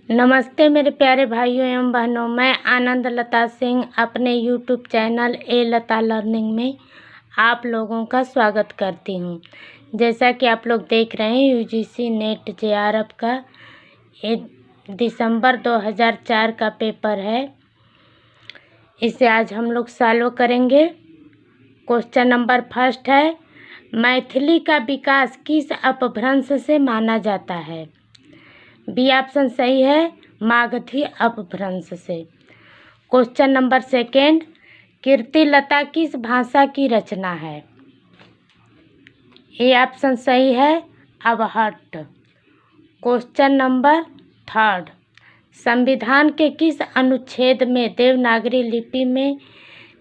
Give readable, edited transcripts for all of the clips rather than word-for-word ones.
नमस्ते मेरे प्यारे भाइयों एवं बहनों, मैं आनंद लता सिंह अपने यूट्यूब चैनल ए लता लर्निंग में आप लोगों का स्वागत करती हूं। जैसा कि आप लोग देख रहे हैं, यूजीसी नेट जेआरएफ का दिसंबर 2004 का पेपर है। इसे आज हम लोग सॉल्व करेंगे। क्वेश्चन नंबर फर्स्ट है, मैथिली का विकास किस अपभ्रंश से माना जाता है? बी ऑप्शन सही है, मागधी अपभ्रंश से। क्वेश्चन नंबर सेकेंड, कीर्तिलता किस भाषा की रचना है? ए ऑप्शन सही है, अवहट्ट। क्वेश्चन नंबर थर्ड, संविधान के किस अनुच्छेद में देवनागरी लिपि में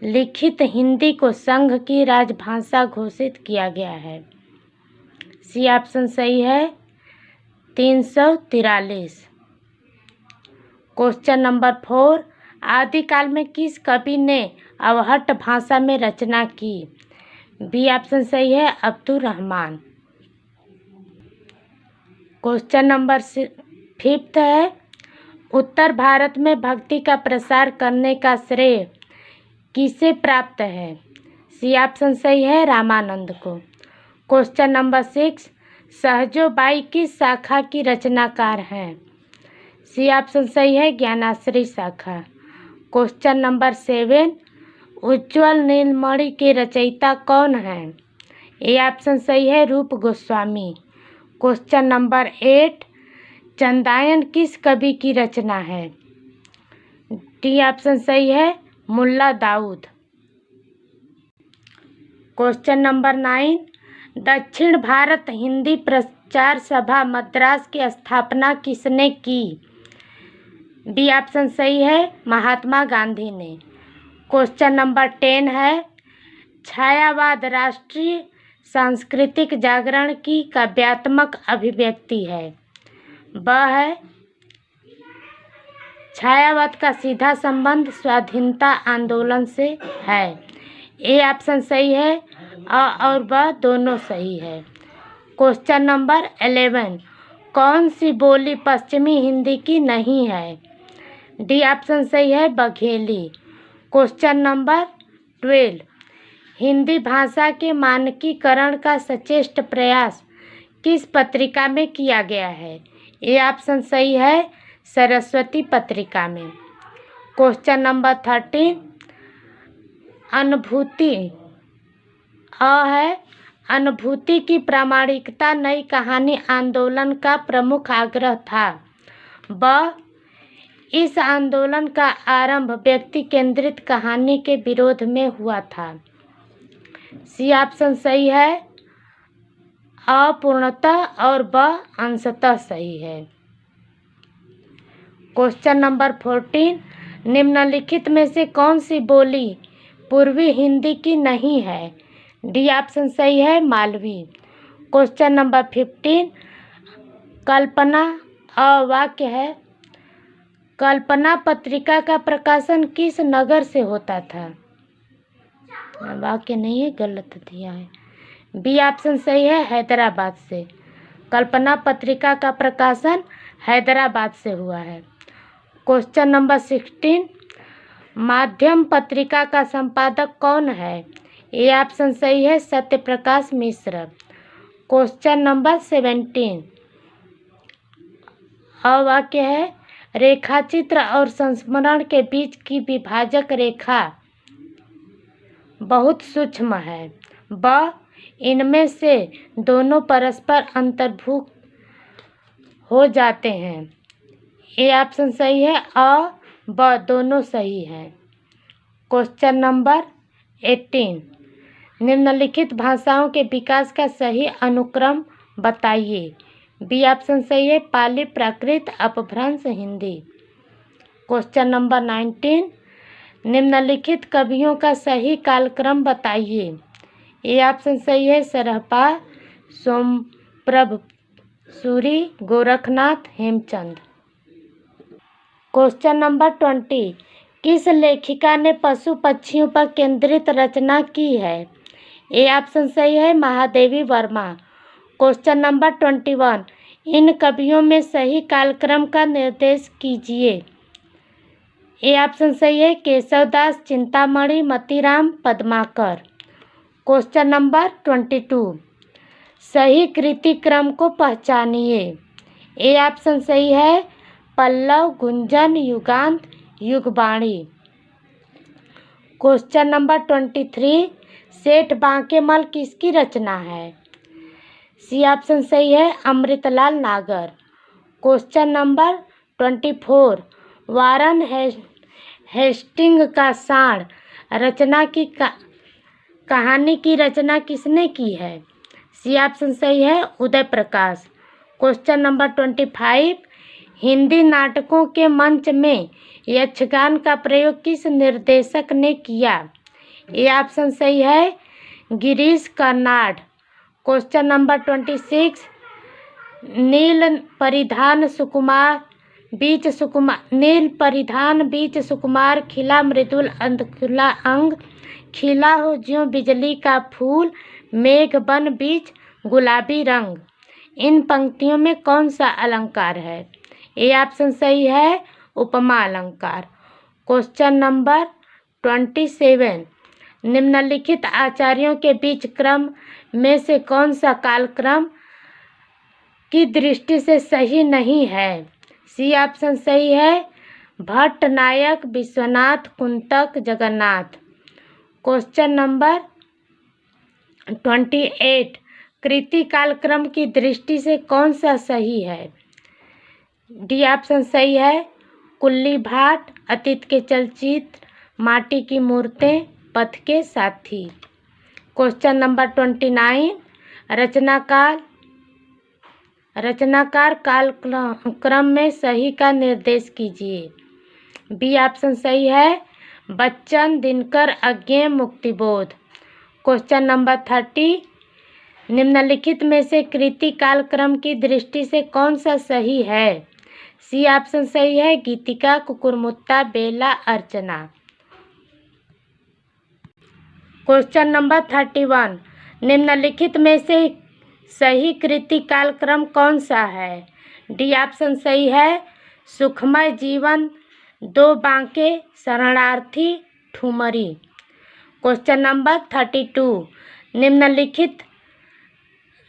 लिखित हिंदी को संघ की राजभाषा घोषित किया गया है? सी ऑप्शन सही है, 343। क्वेश्चन नंबर 4, आदिकाल में किस कवि ने अवहट्ट भाषा में रचना की? बी ऑप्शन सही है, अब्दुल रहमान। क्वेश्चन नंबर 5 है, उत्तर भारत में भक्ति का प्रसार करने का श्रेय किसे प्राप्त है? सी ऑप्शन सही है, रामानंद को। क्वेश्चन नंबर 6, सहजो बाई किस शाखा की रचनाकार हैं? सी ऑप्शन सही है, ज्ञानाश्री शाखा। क्वेश्चन नंबर 7, उज्ज्वल नीलमणि के रचयिता कौन हैं? ए ऑप्शन सही है, रूप गोस्वामी। क्वेश्चन नंबर 8, चंदायन किस कवि की रचना है? डी ऑप्शन सही है, मुल्ला दाऊद। क्वेश्चन नंबर 9, दक्षिण भारत हिंदी प्रचार सभा मद्रास की स्थापना किसने की? बी ऑप्शन सही है, महात्मा गांधी ने। क्वेश्चन नंबर 10 है, छायावाद राष्ट्रीय सांस्कृतिक जागरण की काव्यात्मक अभिव्यक्ति है? वह है, छायावाद का सीधा संबंध स्वाधीनता आंदोलन से है। ए ऑप्शन सही है और वह दोनों सही है। क्वेश्चन नंबर 11, कौन सी बोली पश्चिमी हिंदी की नहीं है? डी ऑप्शन सही है, बघेली। क्वेश्चन नंबर 12, हिंदी भाषा के मानकीकरण का सचेष्ट प्रयास किस पत्रिका में किया गया है? ए ऑप्शन सही है, सरस्वती पत्रिका में। क्वेश्चन नंबर 13, अनुभूति है, अनुभूति की प्रामाणिकता नई कहानी आंदोलन का प्रमुख आग्रह था। वह, इस आंदोलन का आरंभ व्यक्ति केंद्रित कहानी के विरोध में हुआ था। सी ऑप्शन सही है, अपूर्णतः और वह अंशतः सही है। क्वेश्चन नंबर 14, निम्नलिखित में से कौन सी बोली पूर्वी हिंदी की नहीं है? डी ऑप्शन सही है, मालवी। क्वेश्चन नंबर 15, कल्पना वाक्य है, कल्पना पत्रिका का प्रकाशन किस नगर से होता था? वाक्य नहीं है, गलत दिया है। बी ऑप्शन सही है, हैदराबाद से। कल्पना पत्रिका का प्रकाशन हैदराबाद से हुआ है। क्वेश्चन नंबर 16, माध्यम पत्रिका का संपादक कौन है? ए ऑप्शन सही है, सत्यप्रकाश मिश्र। क्वेश्चन नंबर 17, वाक्य है, रेखाचित्र और संस्मरण के बीच की विभाजक रेखा बहुत सूक्ष्म है। वह, इनमें से दोनों परस्पर अंतर्भूत हो जाते हैं। ए ऑप्शन सही है, व दोनों सही हैं। क्वेश्चन नंबर 18, निम्नलिखित भाषाओं के विकास का सही अनुक्रम बताइए? बी ऑप्शन सही है, पाली प्राकृत अपभ्रंश हिंदी। क्वेश्चन नंबर 19, निम्नलिखित कवियों का सही कालक्रम बताइए? ए ऑप्शन सही है, सरहपा, सोमप्रभ सूरी, गोरखनाथ, हेमचंद। क्वेश्चन नंबर 20, किस लेखिका ने पशु पक्षियों पर केंद्रित रचना की है? ए ऑप्शन सही है, महादेवी वर्मा। क्वेश्चन नंबर 21, इन कवियों में सही कालक्रम का निर्देश कीजिए। ए ऑप्शन सही है, केशवदास, चिंतामणि, मतीराम, पद्माकर। क्वेश्चन नंबर 22, सही कृति क्रम को पहचानिए। ए ऑप्शन सही है, पल्लव, गुंजन, युगांत, युगबाणी। क्वेश्चन नंबर 23, सेठ बांकेमल किसकी रचना है? सी ऑप्शन सही है, अमृतलाल नागर। क्वेश्चन नंबर 24, वारन हेस्टिंग का सांड रचना की कहानी की रचना किसने की है? सी ऑप्शन सही है, उदय प्रकाश। क्वेश्चन नंबर 25, हिंदी नाटकों के मंच में यक्षगान का प्रयोग किस निर्देशक ने किया? ए ऑप्शन सही है, गिरीश कर्नाड। क्वेश्चन नंबर 26, नील परिधान बीच सुकुमार, खिला मृदुल अंधखुला अंग, खिला हो ज्यों बिजली का फूल, मेघ बन बीच गुलाबी रंग। इन पंक्तियों में कौन सा अलंकार है? ए ऑप्शन सही है, उपमा अलंकार। क्वेश्चन नंबर 27, निम्नलिखित आचार्यों के बीच क्रम में से कौन सा कालक्रम की दृष्टि से सही नहीं है? सी ऑप्शन सही है, भट्ट, नायक, विश्वनाथ, कुंतक, जगन्नाथ। क्वेश्चन नंबर 28, कृति कालक्रम की दृष्टि से कौन सा सही है? डी ऑप्शन सही है, कुल्ली भाट, अतीत के चलचित्र, माटी की मूर्तें, पथ के साथी। क्वेश्चन नंबर 29, रचनाकार काल क्रम में सही का निर्देश कीजिए। बी ऑप्शन सही है, बच्चन, दिनकर, अज्ञेय, मुक्तिबोध। क्वेश्चन नंबर 30, निम्नलिखित में से कृति कालक्रम की दृष्टि से कौन सा सही है? सी ऑप्शन सही है, गीतिका, कुकुरमुत्ता, बेला, अर्चना। क्वेश्चन नंबर 31, निम्नलिखित में से सही कृति कालक्रम कौन सा है? डी ऑप्शन सही है, सुखमय जीवन, दो बांके, शरणार्थी, ठुमरी। क्वेश्चन नंबर 32, निम्नलिखित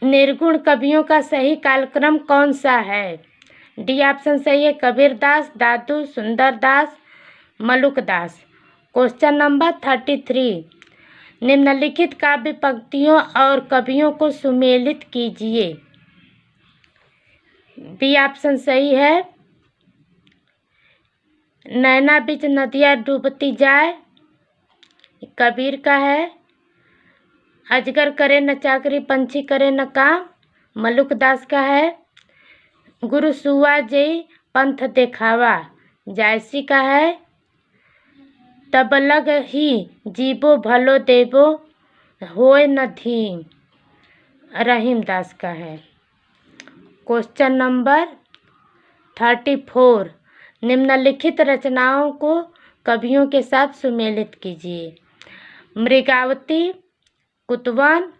निर्गुण कवियों का सही कालक्रम कौन सा है? डी ऑप्शन सही है, कबीरदास, दादू, सुंदरदास, मलुकदास। क्वेश्चन नंबर 33, निम्नलिखित काव्य पंक्तियों और कवियों को सुमेलित कीजिए। बी ऑप्शन सही है, नैना बीच नदियाँ डूबती जाए, कबीर का है। अजगर करे न चाकरी, पंछी करे न काम, मलुकदास का है। गुरु सुआ जई पंथ देखावा, जायसी का है। तब लग ही जीवो भलो देवो, होय न धीम, रहीमदास का है। क्वेश्चन नंबर 34, निम्नलिखित रचनाओं को कवियों के साथ सुमेलित कीजिए। मृगावती, कुतवन,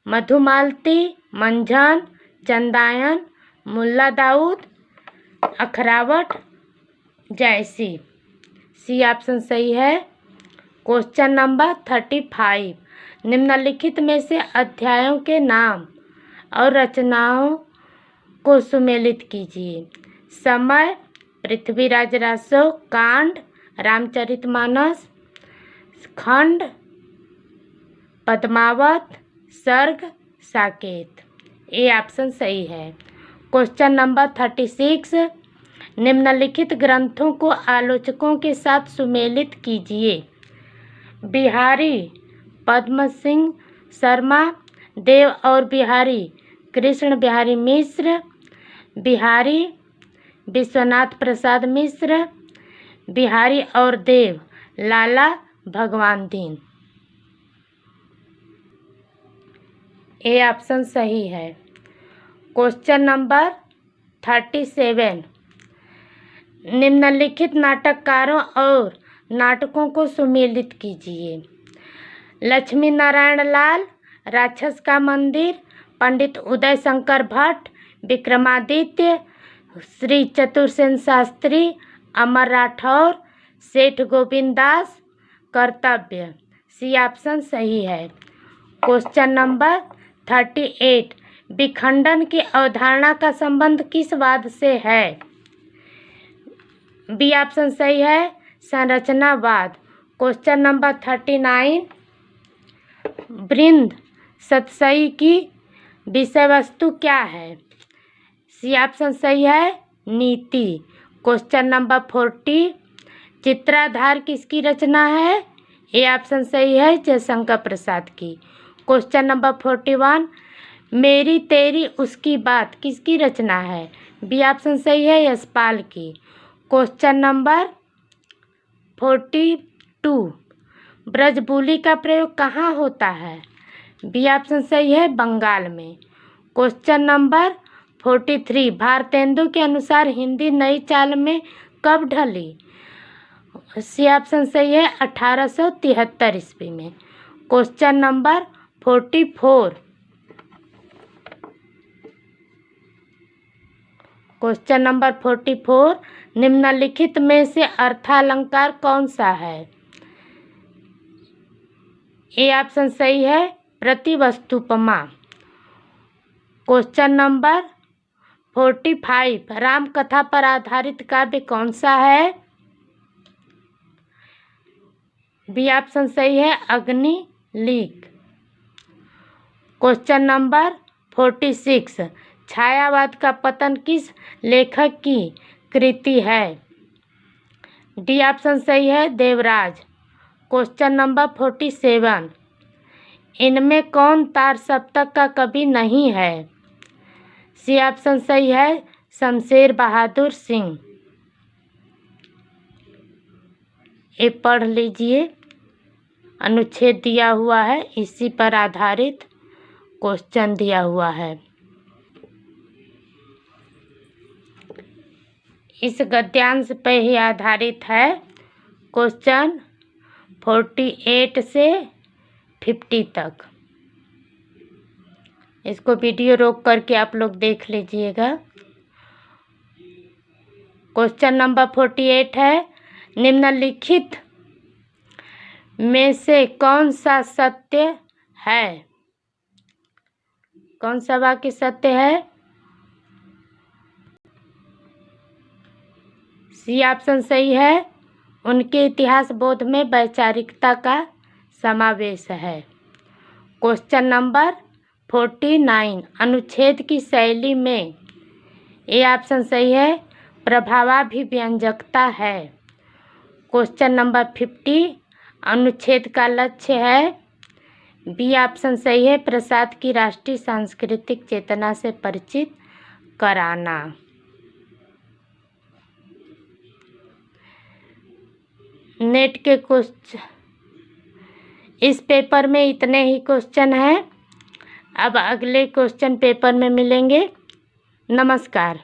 मधुमालती, मंझन, चंदायन, मुल्ला दाऊद, अखरावट, जायसी। सी ऑप्शन सही है। क्वेश्चन नंबर 35, निम्नलिखित में से अध्यायों के नाम और रचनाओं को सुमेलित कीजिए। समय, पृथ्वीराज रासो, कांड, रामचरितमानस, खंड, पद्मावत, सर्ग, साकेत। ए ऑप्शन सही है। क्वेश्चन नंबर 36, निम्नलिखित ग्रंथों को आलोचकों के साथ सुमेलित कीजिए। बिहारी पद्म सिंह शर्मा, देव और बिहारी कृष्ण बिहारी मिश्र, बिहारी विश्वनाथ प्रसाद मिश्र, बिहारी और देव लाला भगवान दीन। ए ऑप्शन सही है। क्वेश्चन नंबर 37, निम्नलिखित नाटककारों और नाटकों को सुमेलित कीजिए। लक्ष्मी नारायण लाल, राक्षस का मंदिर, पंडित उदय शंकर भट्ट, विक्रमादित्य, श्री चतुरसेन शास्त्री, अमर राठौर, सेठ गोविंद दास, कर्तव्य। सी ऑप्शन सही है। क्वेश्चन नंबर 38, विखंडन की अवधारणा का संबंध किस वाद से है? बी ऑप्शन सही है, संरचनावाद। क्वेश्चन नंबर 39, वृंद सतसई की विषय वस्तु क्या है? सी ऑप्शन सही है, नीति। क्वेश्चन नंबर 40, चित्राधार किसकी रचना है? ए ऑप्शन सही है, जयशंकर प्रसाद की। क्वेश्चन नंबर 41, मेरी तेरी उसकी बात किसकी रचना है? बी ऑप्शन सही है, यशपाल की। क्वेश्चन नंबर 42, ब्रजबुली का प्रयोग कहाँ होता है? बी ऑप्शन सही है, बंगाल में। क्वेश्चन नंबर 43, भारतेंदु के अनुसार हिंदी नई चाल में कब ढली? सी ऑप्शन सही है, 1873 ईस्वी में। क्वेश्चन नंबर 44, क्वेश्चन नंबर 44, निम्नलिखित में से अर्थालंकार कौन सा है? ए ऑप्शन सही है, प्रतिवस्तुपमा। क्वेश्चन नंबर 45, राम कथा पर आधारित काव्य कौन सा है? बी ऑप्शन सही है, अग्निलीक। क्वेश्चन नंबर 46, छायावाद का पतन किस लेखक की कृति है? डी ऑप्शन सही है, देवराज। क्वेश्चन नंबर 47, इनमें कौन तार सप्तक का कवि नहीं है? सी ऑप्शन सही है, शमशेर बहादुर सिंह। ये पढ़ लीजिए, अनुच्छेद दिया हुआ है, इसी पर आधारित क्वेश्चन दिया हुआ है। इस गद्यांश पे ही आधारित है क्वेश्चन 48 से 50 तक। इसको वीडियो रोक करके आप लोग देख लीजिएगा। क्वेश्चन नंबर 48 है, निम्नलिखित में से कौन सा सत्य है? कौन सा वाक्य सत्य है? सी ऑप्शन सही है, उनके इतिहास बोध में वैचारिकता का समावेश है। क्वेश्चन नंबर 49, अनुच्छेद की शैली में ए ऑप्शन सही है, प्रभावाभिव्यंजकता है। क्वेश्चन नंबर 50, अनुच्छेद का लक्ष्य है। बी ऑप्शन सही है, प्रसाद की राष्ट्रीय सांस्कृतिक चेतना से परिचित कराना। नेट के क्वेश्चन इस पेपर में इतने ही क्वेश्चन हैं। अब अगले क्वेश्चन पेपर में मिलेंगे। नमस्कार।